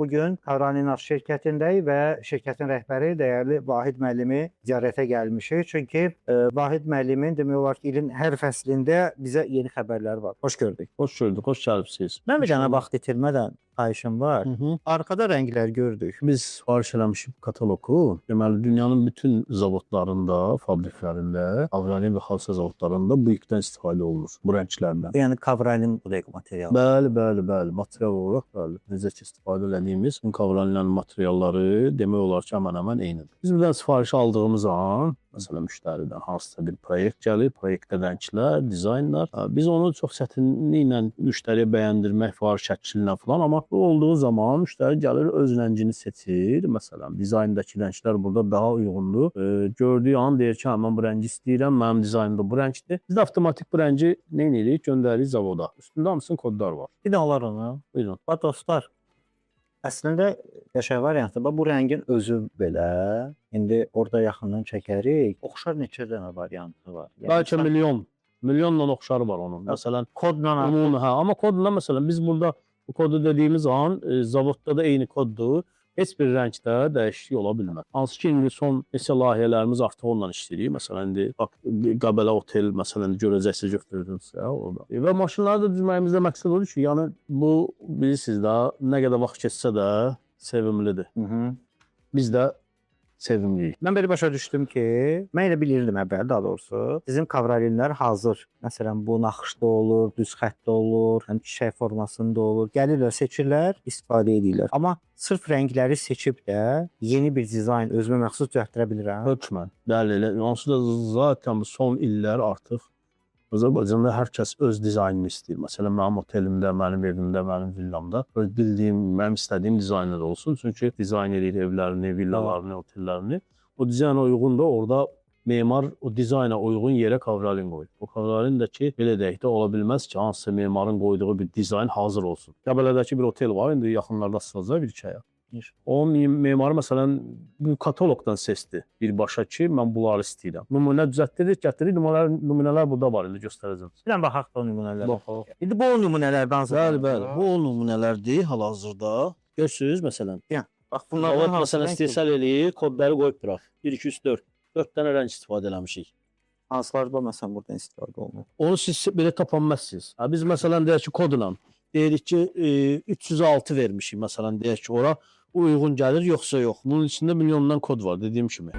bugün Kavralinar şirkətindəyik və şirkətin rəhbəri dəyərli Vahid müəllimi ziyarətə gəlmişik. Çünki Vahid müəllimin demək olar ki, ilin hər fəslində bizə yeni xəbərlər var. Xoş gördük. Hoş gördük, hoş gəlibsiniz. Mən bir dənə vaxt itirmədən xahişim var. Arkada rənglər gördük. Biz sifariş eləmişik katalogu. Deməli, dünyanın bütün zavodlarında, fabriklərində, Kavralin və xalça zavodlarında bu ipdən istifadə olunur, bu rənglərdən. Yəni Kavralin bu dəqiq materialı. Bəli, material olaraq bəli. Necə ki, istifadə elədiyimiz Kavralinlərin materialları demək olar ki, həmən eynidir. Biz buradan sifariş aldığımız an, məsələn, müştəridən hansısa bir proyekt gəlir, proyektdə rənglər, dizaynlar. Biz onu çox çətinliklə müştəriyə bəyəndirmək var, şəklinlə falan, amma bu olduğu zaman müştəri gəlir, öz rəngini seçir. Məsələn, dizayndakı rənglər burada daha uyğundur. Gördüyü an deyir ki, mən bu rəngi istəyirəm, mənim dizaynımda bu rəngdir. Biz də avtomatik bu rəngi nə edirik? Göndəririk zavoda. Üstündə hamısının kodlar var. Bir də olar onu. Buyurun. Bax dostlar, əslində qəşəng variantı. Bax bu rəngin özü belə. İndi orada yaxından çəkərik. Oxşar neçə dənə variantı var. Bəlkə milyonla oxşarı var onun. Məsələn, kodla ümumi, amma kodla məsələn biz burada bu kodu dediyimiz an zavodda da eyni koddur. Heç bir rəngdə dəyişiklik ola bilməz. Hansı ki, indi son neçə layihələrimiz artıq onunla işləyirik. Məsələn, indi bax, Qəbələ otel, məsələn, görəcəksiniz, götürürsünüz orada. Və maşınları da düzməyimizdə məqsəd odur ki, yəni bu, bilirsiniz də, nə qədər vaxt keçsə də sevimlidir. Biz də sevimliyik. Mən belə başa düşdüm ki, mən elə bilirdim əvvəl, daha doğrusu, sizin Kavralinlər hazır. Məsələn, bu naxışda olur, düz xəttdə olur, həm çiçək formasında olur. Gəlirlər, seçirlər, istifadə edirlər. Amma sırf rəngləri seçib də yeni bir dizayn özümə məxsus düzəltdirə bilirəm. Hökmən. Bəli, onsuz da zaten son illər artıq Azərbaycanda hər kəs öz dizaynını istəyir. Məsələn, mənim otelimdə, mənim evimdə, mənim villamda öz bildiyim, mənim istədiyim dizaynlar olsun. Çünki dizayn edir evlərini, villalarını, otellərini. O dizayna uyğun da orada memar o dizayna uyğun yerə Kavralin qoyur. O Kavralin də ki, belə deyək də ola bilməz ki, hansısa memarın qoyduğu bir dizayn hazır olsun. Qəbələdəki bir otel var, indi yaxınlarda açılacaq bir iki aya. O memarı məsələn bu katalogdan seçdi birbaşa ki, mən bunları istəyirəm. Nümunə düzəltdirdik, gətirik, nümunələr burada var, indi göstərəcəm. Bir dənə baxaq da nümunələrə. Baxaq. İndi bu o nümunələrdən hazırlanır. Bəli, bu o nümunələrdir hal-hazırda. Görürsünüz məsələn. Bax bunlardan məsələn istehsal eləyir, kodları qoyub duraq. 1 2 3 4. 4 dənə rəng istifadə eləmişik. Hansılar var məsələn buradan istifadə olunur? Onu siz belə tapa bilməzsiniz. Biz məsələn deyək ki, kodla deyirik ki, 306 vermişik məsələn deyək ki, ora uyğun gəlir yoxsa yox. Bunun içində milyondan kod var dediyim kimi.